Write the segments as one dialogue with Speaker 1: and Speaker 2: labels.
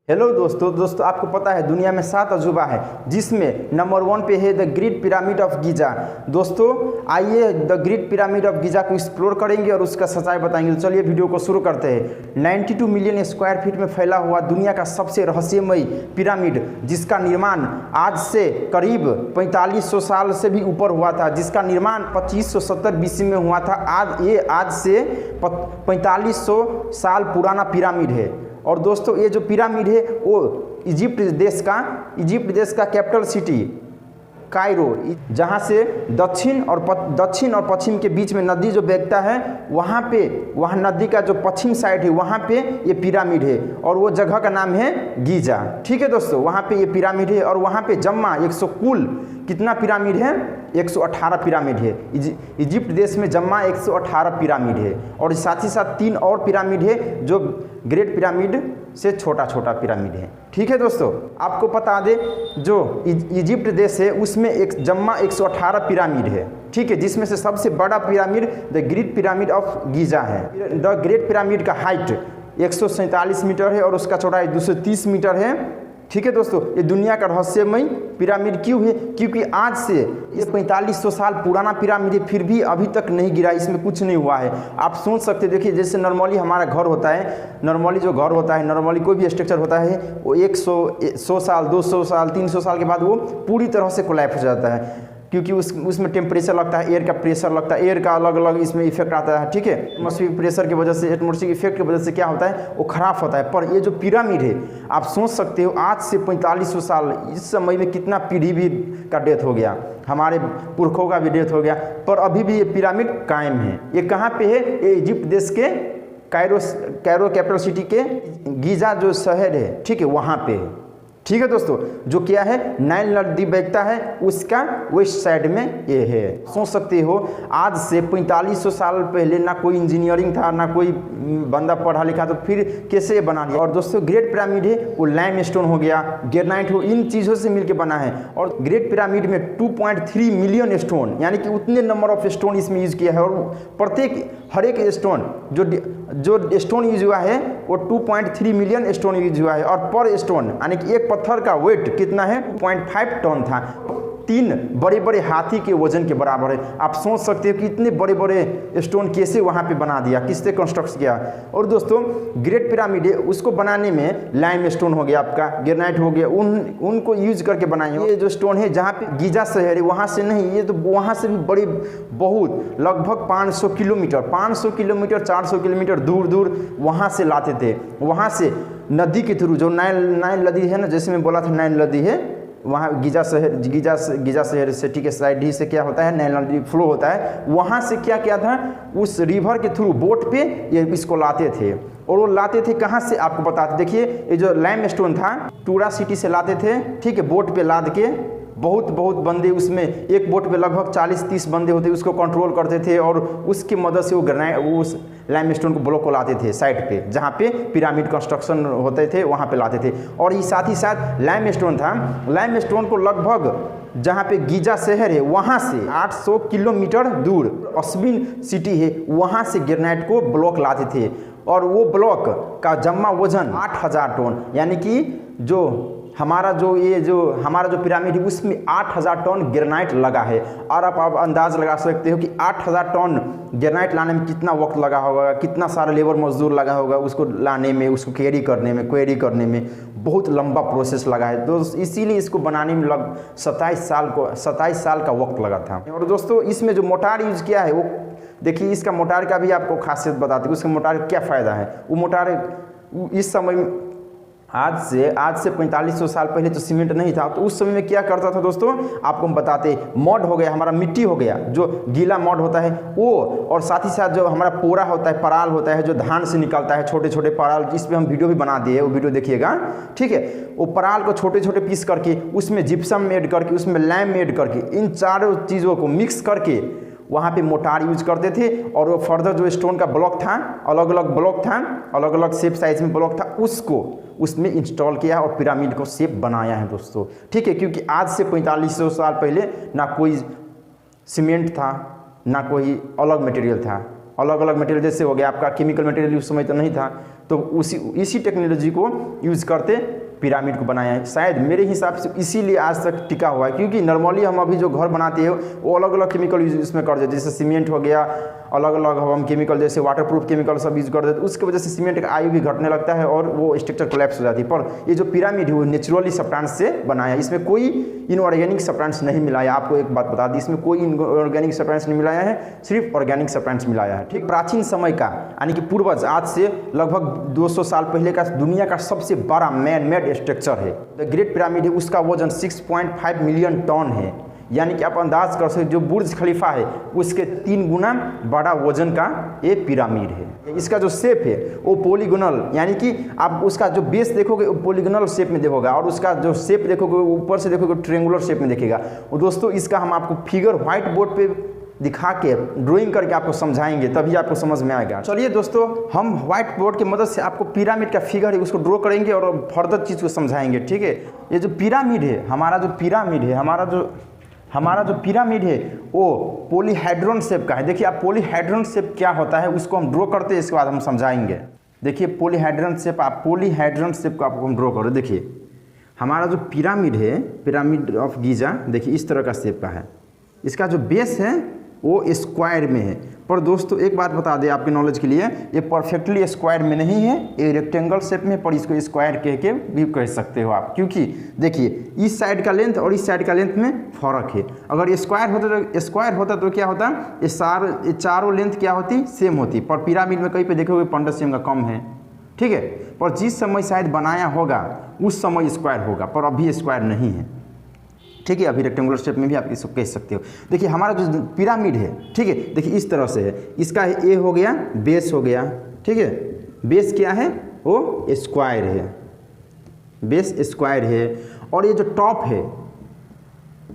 Speaker 1: Hello दोस्तों आपको पता है दुनिया में 7 अजूबा है जिसमें नंबर 1 पे है the great pyramid of Giza. दोस्तों आइए the great pyramid of Giza को एक्सप्लोर करेंगे और उसका सच्चाई बताएंगे। तो चलिए वीडियो को शुरू करते हैं। 92 मिलियन स्क्वायर फीट में फैला हुआ दुनिया का सबसे रहस्यमयी पिरामिड, जिसका निर्माण आज से करीब 4500 साल से भी ऊपर हुआ था, जिसका निर्माण 2570 बीसी में हुआ था। आज से 4500 साल पुराना पिरामिड है। और दोस्तों ये जो पिरामिड है वो इजिप्ट देश का कैपिटल सिटी कायरो, जहाँ से दक्षिण और पश्चिम के बीच में नदी जो बहता है वहाँ नदी का जो पश्चिम साइड है वहाँ पे ये पिरामिड है और वो जगह का नाम है गीजा। ठीक है दोस्तों, वहाँ पे ये पिरामिड है और वहाँ पे जम्मा 100 कुल कितना पिरामिड है 118 पिरामिड है। इजिप्ट देश में जम्मा 118 पिरामिड है और साथ ही साथ 3 और पिरामिड है जो ग्रेट पिरामिड से छोटा छोटा पिरामिड है। ठीक है दोस्तों, आपको बता दें जो इजिप्ट देश है उसमें जम्मा 118 पिरामिड है। ठीक है, जिसमें से सबसे बड़ा pyramid the great pyramid of Giza है। द ग्रेट पिरामिड का हाइट 147 मीटर है और उसका चौड़ाई 230 मीटर है। ठीक है दोस्तों, ये दुनिया का रहस्यमय पिरामिड क्यों है? क्योंकि आज से ये 4500 साल पुराना पिरामिड है, फिर भी अभी तक नहीं गिरा, इसमें कुछ नहीं हुआ है। आप सोच सकते, देखिए जैसे नॉर्मली हमारा घर होता है, नॉर्मली जो घर होता है, नॉर्मली कोई भी स्ट्रक्चर होता है वो 100 साल 200 साल 300 साल के बाद वो पूरी तरह से कोलैप्स हो जाता है, क्योंकि उसमें टेम्परेचर लगता है, एयर का प्रेशर लगता है, एयर का अलग अलग इसमें इफेक्ट आता है। ठीक है, एटमॉस्फेरिक प्रेशर की वजह से, एटमॉस्फेरिक इफेक्ट की वजह से क्या होता है वो खराब होता है। पर ये जो पिरामिड है आप सोच सकते हो आज से 4500 साल, इस समय में कितना पीढ़ी भी का डेथ हो गया, हमारे पुरखों का भी डेथ हो गया, पर अभी भी ये पिरामिड कायम है। ये कहाँ पे है? ये इजिप्ट देश के कायरो कैपिटल सिटी के गीजा जो शहर है, ठीक है, वहाँ पे है। ठीक है दोस्तों, जो क्या है नाइल नदी बहता है उसका वेस्ट साइड में ये है। सोच सकते हो आज से 4500 साल पहले ना कोई इंजीनियरिंग था, ना कोई बंदा पढ़ा लिखा, तो फिर कैसे बना लिया। और दोस्तों ग्रेट पिरामिड है वो लाइम स्टोन हो गया, ग्रेनाइट हो, इन चीज़ों से मिलकर बना है। और ग्रेट पिरामिड में 2.3 मिलियन स्टोन, यानी कि उतने नंबर ऑफ स्टोन इसमें यूज़ किया है। और हर एक स्टोन जो स्टोन यूज हुआ है वो 2.3 मिलियन स्टोन यूज हुआ है। और पर स्टोन यानी कि एक पत्थर का वेट कितना है 2.5 टन था, 3 बड़े बड़े हाथी के वजन के बराबर है। आप सोच सकते हो कि इतने बड़े बड़े स्टोन कैसे वहाँ पे बना दिया, किससे कंस्ट्रक्ट किया। और दोस्तों ग्रेट पिरामिड है उसको बनाने में लाइम स्टोन हो गया, आपका ग्रेनाइट हो गया, उनको यूज करके बनाए। ये जो स्टोन है जहाँ पे गीजा शहर है वहाँ से नहीं, ये तो वहाँ से भी बड़ी बहुत लगभग 500 किलोमीटर 400 किलोमीटर दूर वहाँ से लाते थे। वहाँ से नदी के थ्रू, जो नाइल नदी है ना, जैसे मैं बोला था नाइल नदी है, वहाँ गीजा शहर से ठीक है साइड ही से क्या होता है नाइल नदी फ्लो होता है, वहाँ से क्या था उस रिवर के थ्रू बोट पे ये इसको लाते थे। और वो लाते थे कहाँ से आपको बताते, देखिए ये जो लाइम स्टोन था टूरा सिटी से लाते थे। ठीक है, बोट पे लाद के बहुत बंदे, उसमें एक बोट पे लगभग 40-30 बंदे होते, उसको कंट्रोल करते थे और उसकी मदद से वो उस लाइम स्टोन को ब्लॉक को लाते थे साइड पे, जहाँ पे पिरामिड कंस्ट्रक्शन होते थे वहाँ पे लाते थे। और ये साथ ही साथ लाइम स्टोन था, लाइम स्टोन को लगभग जहाँ पे गीजा शहर है वहाँ से 800 किलोमीटर दूर अस्बिन सिटी है वहाँ से ग्रेनाइट को ब्लॉक लाते थे। और वो ब्लॉक का जम्मा वजन 8000 टन, यानी कि हमारा जो पिरामिड है उसमें 8000 टन ग्रेनाइट लगा है। और आप अंदाज लगा सकते हो कि 8000 टन ग्रेनाइट लाने में कितना वक्त लगा होगा, कितना सारा लेबर मजदूर लगा होगा उसको लाने में, उसको क्वेरी करने में बहुत लंबा प्रोसेस लगा है। तो इसीलिए इसको बनाने में 27 साल का वक्त लगा था। और दोस्तों इसमें जो मोटार यूज किया है वो देखिए, इसका मोटार का भी आपको खासियत बताते हैं, उसका मोटार क्या फ़ायदा है। वो मोटार इस समय आज से 4500 साल पहले तो सीमेंट नहीं था, तो उस समय में क्या करता था दोस्तों, आपको हम बताते, मड हो गया, हमारा मिट्टी हो गया, जो गीला मड होता है वो, और साथ ही साथ जो हमारा पोरा होता है, पराल होता है, जो धान से निकलता है, छोटे छोटे पराल, जिस पे हम वीडियो भी बना दिए, वो वीडियो देखिएगा। ठीक है, वो पराल को छोटे छोटे पीस करके उसमें जिप्सम ऐड करके, उसमें लैम ऐड करके, इन चारों चीज़ों को मिक्स करके वहाँ पे मोटार यूज करते थे। और वो फर्दर जो स्टोन का ब्लॉक था, अलग अलग शेप साइज में ब्लॉक था, उसको उसमें इंस्टॉल किया और पिरामिड को शेप बनाया है दोस्तों। ठीक है, क्योंकि आज से 4500 साल पहले ना कोई सीमेंट था, ना कोई अलग मटेरियल था, अलग अलग मटेरियल जैसे हो गया आपका केमिकल मटेरियल उस समय तो नहीं था, तो इसी टेक्नोलॉजी को यूज़ करते पिरामिड को बनाया है। शायद मेरे हिसाब से इसीलिए आज तक टिका हुआ है, क्योंकि नॉर्मली हम अभी जो घर बनाते हैं वो अलग अलग केमिकल यूज इसमें कर देते, जैसे सीमेंट हो गया, अलग अलग हम केमिकल जैसे वाटर प्रूफ केमिकल सब यूज कर देते, उसकी वजह से सीमेंट का आयु भी घटने लगता है और वो स्ट्रक्चर कोलैप्स हो जाती है। पर ये जो पिरामिड है वो नेचुरली सब्सटेंस से बनाया है, इसमें कोई इनऑर्गेनिक सब्सटेंस नहीं मिलाया। आपको एक बात बता दी, इसमें कोई इनऑर्गेनिक सब्सटेंस नहीं मिलाया है, सिर्फ ऑर्गेनिक सब्सटेंस मिलाया है। ठीक, प्राचीन समय का यानी कि पूर्वज आज से लगभग 200 साल पहले का दुनिया का सबसे बड़ा मैन मेड स्ट्रक्चर है द ग्रेट पिरामिड है। उसका वजन 6.5 मिलियन टन है, यानी कि आप अंदाज कर सकते जो बुर्ज खलीफा है उसके 3 गुना बड़ा वजन का ये पिरामिड है। इसका जो शेप है वो पॉलीगोनल, यानी कि आप उसका जो बेस देखोगे वो पॉलीगोनल शेप में देखोगे और उसका जो शेप देखोगे ऊपर से देखोगे ट्रायंगुलर शेप में देखेगा। और दोस्तों इसका हम आपको फिगर व्हाइट बोर्ड पे दिखा के ड्राइंग करके आपको समझाएंगे, तभी आपको समझ में आएगा। चलिए दोस्तों, हम व्हाइट बोर्ड की मदद से आपको पिरामिड का फिगर है उसको ड्रॉ करेंगे और फर्दर चीज़ को समझाएंगे। ठीक है, ये जो पिरामिड है हमारा जो पिरामिड है वो पॉलीहेड्रॉन शेप का है। देखिए आप पॉलीहेड्रॉन शेप क्या होता है उसको हम ड्रॉ करते हैं, इसके बाद हम समझाएंगे। देखिए पॉलीहेड्रॉन शेप, आप पॉलीहेड्रॉन शेप को आपको हम ड्रॉ करो। देखिए हमारा जो पिरामिड है, पिरामिड ऑफ गीजा, देखिए इस तरह का शेप का है। इसका जो बेस है वो स्क्वायर में है। पर दोस्तों एक बात बता दें आपके नॉलेज के लिए, ये परफेक्टली स्क्वायर में नहीं है, ये रेक्टेंगल शेप में, पर इसको स्क्वायर कह के भी कह सकते हो आप, क्योंकि देखिए इस साइड का लेंथ और इस साइड का लेंथ में फर्क है। अगर ये स्क्वायर होता तो क्या होता, ये चारों लेंथ क्या होती, सेम होती। पर पिरामिड में कहीं पे देखोगे 15 सेम का कम है। ठीक है, पर जिस समय शायद बनाया होगा उस समय स्क्वायर होगा, पर अभी स्क्वायर नहीं है। ठीक है, अभी रेक्टेंगुलर शेप में भी आप इसको कह सकते हो। देखिए हमारा जो पिरामिड है, ठीक है, देखिए इस तरह से है। इसका ए हो गया, बेस हो गया। ठीक है, बेस क्या है, वो स्क्वायर है, बेस स्क्वायर है। और ये जो टॉप है,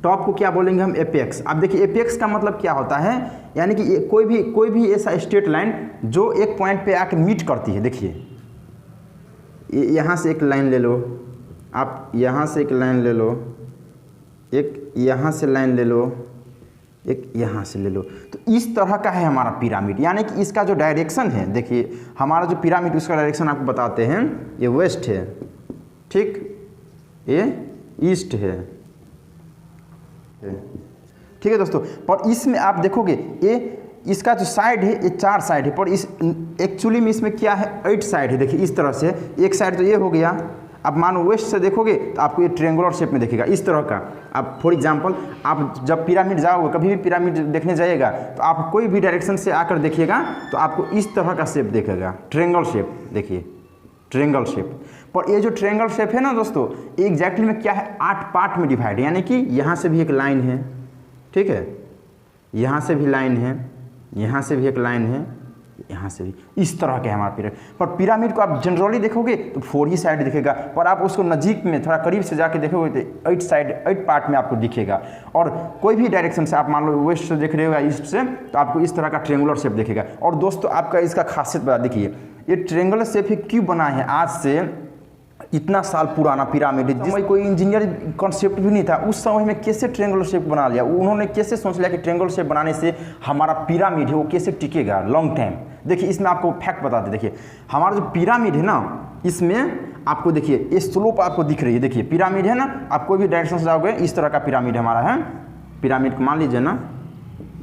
Speaker 1: टॉप को क्या बोलेंगे हम, एपेक्स। अब देखिए एपेक्स का मतलब क्या होता है, यानी कि कोई भी ऐसा स्ट्रेट लाइन जो एक पॉइंट पे आके मीट करती है। देखिए यहाँ से एक लाइन ले लो, आप यहाँ से एक लाइन ले लो, एक यहाँ से लाइन ले लो, एक यहाँ से ले लो, तो इस तरह का है हमारा पिरामिड। यानी कि इसका जो डायरेक्शन है, देखिए हमारा जो पिरामिड उसका डायरेक्शन आपको बताते हैं, ये वेस्ट है, ठीक, ये ईस्ट है। ठीक है दोस्तों, पर इसमें आप देखोगे ये इसका जो साइड है ये 4 साइड है, पर इस एक्चुअली में इसमें क्या है, 8 साइड है। देखिए इस तरह से एक साइड तो ये हो गया। अब मानो वेस्ट से देखोगे तो आपको ये ट्रायंगुलर शेप में दिखेगा इस तरह का। आप फॉर एग्जांपल आप जब पिरामिड जाओगे, कभी भी पिरामिड देखने जाइएगा तो आप कोई भी डायरेक्शन से आकर देखिएगा तो आपको इस तरह का शेप दिखेगा, ट्रायंगल शेप। देखिए ट्रायंगल शेप, पर ये जो ट्रायंगल शेप है ना दोस्तों, एग्जैक्टली में क्या है, 8 पार्ट में डिवाइड है। यानी कि यहाँ से भी एक लाइन है, ठीक है, यहाँ से भी लाइन है, यहाँ से भी एक लाइन है, यहाँ से भी, इस तरह के हमारा पिरामिड। पर पिरामिड को आप जनरली देखोगे तो 4 ही साइड दिखेगा, पर आप उसको नज़दीक में थोड़ा करीब से जाके देखोगे तो 8 पार्ट में आपको दिखेगा। और कोई भी डायरेक्शन से आप मान लो वेस्ट से देख रहे हो या ईस्ट से, तो आपको इस तरह का ट्रायंगुलर शेप दिखेगा। और दोस्तों आपका इसका खासियत बता, देखिए ये ट्रायंगुलर शेप क्यों बना है, आज से इतना साल पुराना पिरामिड, जिसमें कोई इंजीनियर कॉन्सेप्ट भी नहीं था उस समय में, कैसे ट्रायंगुलर शेप बना लिया उन्होंने, कैसे सोच लिया कि ट्रायंगुलर शेप बनाने से हमारा पिरामिड है वो कैसे टिकेगा लॉन्ग टाइम। देखिए इसमें आपको फैक्ट बता दें, देखिए हमारा जो पिरामिड है ना, इसमें आपको देखिए ये स्लोप आपको दिख रही है। देखिए पिरामिड है ना, आप कोई भी डायरेक्शन से जाओगे इस तरह का पिरामिड हमारा है। पिरामिड को मान लीजिए ना,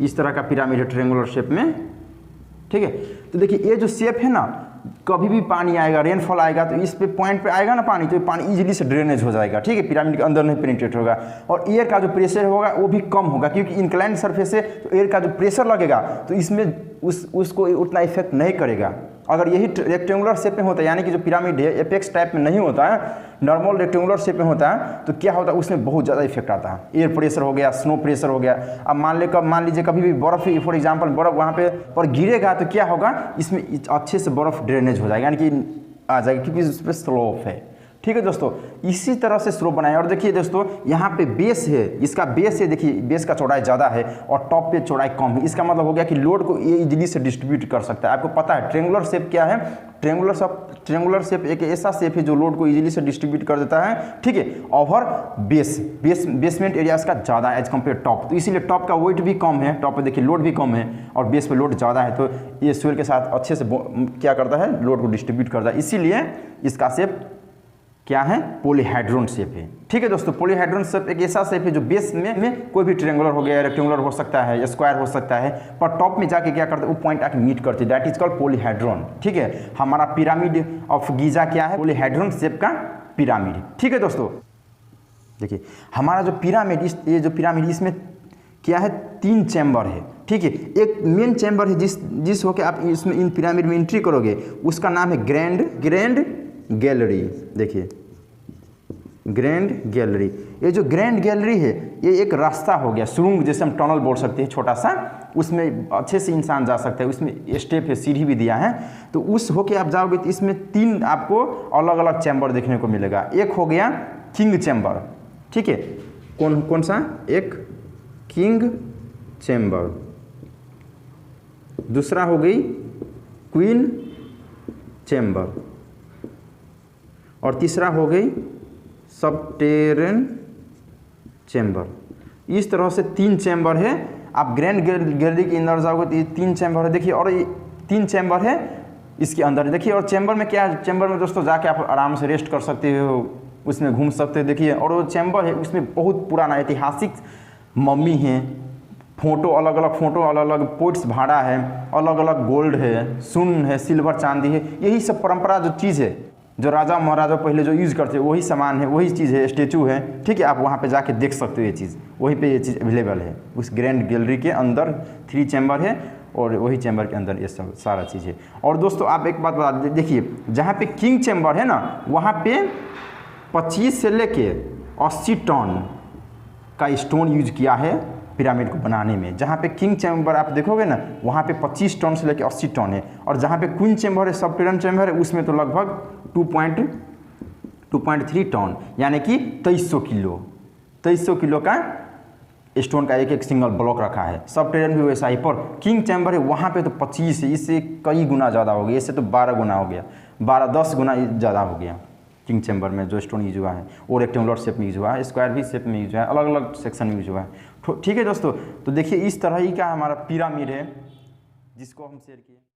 Speaker 1: इस तरह का पिरामिड है ट्रायंगुलर शेप में, ठीक है। तो देखिए ये जो शेप है ना, कभी भी पानी आएगा, रेनफॉल आएगा तो इस पे पॉइंट पे आएगा ना पानी, तो पानी इजीली से ड्रेनेज हो जाएगा, ठीक है, पिरामिड के अंदर नहीं पेनिट्रेट होगा। और एयर का जो प्रेशर होगा वो भी कम होगा, क्योंकि इंक्लाइंड सरफेस है तो एयर का जो प्रेशर लगेगा तो इसमें उसको उतना इफेक्ट नहीं करेगा। अगर यही रेक्टेंगुलर शेप में होता है, यानी कि जो पिरामिड है एपेक्स टाइप में नहीं होता है, नॉर्मल रेक्टेंगुलर शेप में होता है, तो क्या होता है उसमें बहुत ज़्यादा इफेक्ट आता है। एयर प्रेशर हो गया, स्नो प्रेशर हो गया। अब मान लीजिए कभी भी बर्फ़, फॉर एग्जांपल बर्फ़ वहाँ पे पर गिरेगा तो क्या होगा, इसमें अच्छे से बर्फ़ ड्रेनेज हो जाएगा, यानी कि आ जाएगा, क्योंकि उस पर स्लोप है, ठीक है दोस्तों, इसी तरह से स्लोप बनाए। और देखिए दोस्तों, यहाँ पे बेस है, इसका बेस है, देखिए बेस का चौड़ाई ज़्यादा है और टॉप पे चौड़ाई कम है। इसका मतलब हो गया कि लोड को ये इजीली से डिस्ट्रीब्यूट कर सकता है। आपको पता है ट्रेंगुलर शेप क्या है, ट्रेंगुलर शेप एक ऐसा शेप है जो लोड को इजीली से डिस्ट्रीब्यूट कर देता है, ठीक है। ओवर बेसमेंट एरिया इसका ज़्यादा है एज कम्पेयर टॉप, तो इसीलिए टॉप का वेट भी कम है, टॉप पे देखिए लोड भी कम है और बेस पे लोड ज़्यादा है, तो ये सोइल के साथ अच्छे से क्या करता है, लोड को डिस्ट्रीब्यूट करता है। इसीलिए इसका शेप क्या है, पॉलीहेड्रॉन शेप है, ठीक है दोस्तों। पॉलीहेड्रॉन शेप एक ऐसा शेप है जो बेस में कोई भी ट्रायंगुलर हो गया, रेक्टेंगुलर हो सकता है, स्क्वायर हो सकता है, पर टॉप में जाके क्या करते हैं, वो पॉइंट आके मीट करती है, दैट इज कॉल्ड पॉलीहेड्रॉन, ठीक है। हमारा पिरामिड ऑफ गीजा क्या है, पॉलीहेड्रॉन शेप का पिरामिड, ठीक है दोस्तों। देखिए हमारा जो पिरामिड, ये जो पिरामिड इसमें क्या है, 3 चैम्बर है, ठीक है। एक मेन चैम्बर है जिस होके आप इसमें इन पिरामिड में एंट्री करोगे, उसका नाम है ग्रैंड गैलरी। देखिए ग्रैंड गैलरी, ये जो ग्रैंड गैलरी है ये एक रास्ता हो गया, सुरंग जैसे हम टनल बोल सकते हैं, छोटा सा, उसमें अच्छे से इंसान जा सकता है, उसमें स्टेप है, सीढ़ी भी दिया है, तो उस होके आप जाओगे तो इसमें 3 आपको अलग अलग चैम्बर देखने को मिलेगा। एक हो गया किंग चैम्बर, ठीक है, कौन सा, एक किंग चैम्बर, दूसरा हो गई क्वीन चैम्बर और तीसरा हो गई सबटेरन चैम्बर। इस तरह से 3 चैम्बर है। आप ग्रैंड गैलरी के अंदर जाओगे तो ये 3 चैम्बर है, देखिए, और ये 3 चैम्बर है इसके अंदर, देखिए। और चैम्बर में क्या है, चैम्बर में दोस्तों जाके आप आराम से रेस्ट कर सकते हो, उसमें घूम सकते हो, देखिए। और वो चैम्बर है उसमें बहुत पुराना ऐतिहासिक मम्मी है, फोटो अलग अलग पोइट्स भाड़ा है, अलग अलग गोल्ड है, सुन है, सिल्वर चांदी है, यही सब परंपरा जो चीज़ है, जो राजा महाराजा पहले जो यूज़ करते वही सामान है, वही चीज़ है, स्टेचू है, ठीक है। आप वहाँ पे जाके देख सकते हो ये चीज़, वहीं पे ये चीज़ अवेलेबल है उस ग्रैंड गैलरी के अंदर। 3 चैम्बर है और वही चैम्बर के अंदर ये सब सारा चीज़ है। और दोस्तों आप एक बात बता देखिए, जहाँ पे किंग चैम्बर है ना, वहाँ पे 25 से लेके 80 टन का स्टोन यूज किया है पिरामिड को बनाने में। जहाँ पे किंग चैम्बर आप देखोगे ना, वहाँ पे 25 टन से लेकर 80 टन है, और जहाँ पे क्वीन चैम्बर है, सबटेरन चैम्बर है, उसमें तो लगभग 2.3 टन, यानी कि 2300 किलो का स्टोन का एक सिंगल ब्लॉक रखा है। सबटेरन भी वैसा ही, पर किंग चैम्बर है वहाँ पे तो 25 है, इससे कई गुना ज़्यादा हो गया, इससे तो 12 गुना हो गया, 10 गुना ज़्यादा हो गया। किंग चैम्बर में जो स्टोन यूज हुआ है वो रेक्टेंगुलर शेप में यूज हुआ है, स्क्वायर भी शेप में यूज हुआ है, अलग अलग सेक्शन में यूज हुआ है, ठीक है दोस्तों। तो देखिए इस तरह ही का हमारा पिरामिड है जिसको हम शेयर किए।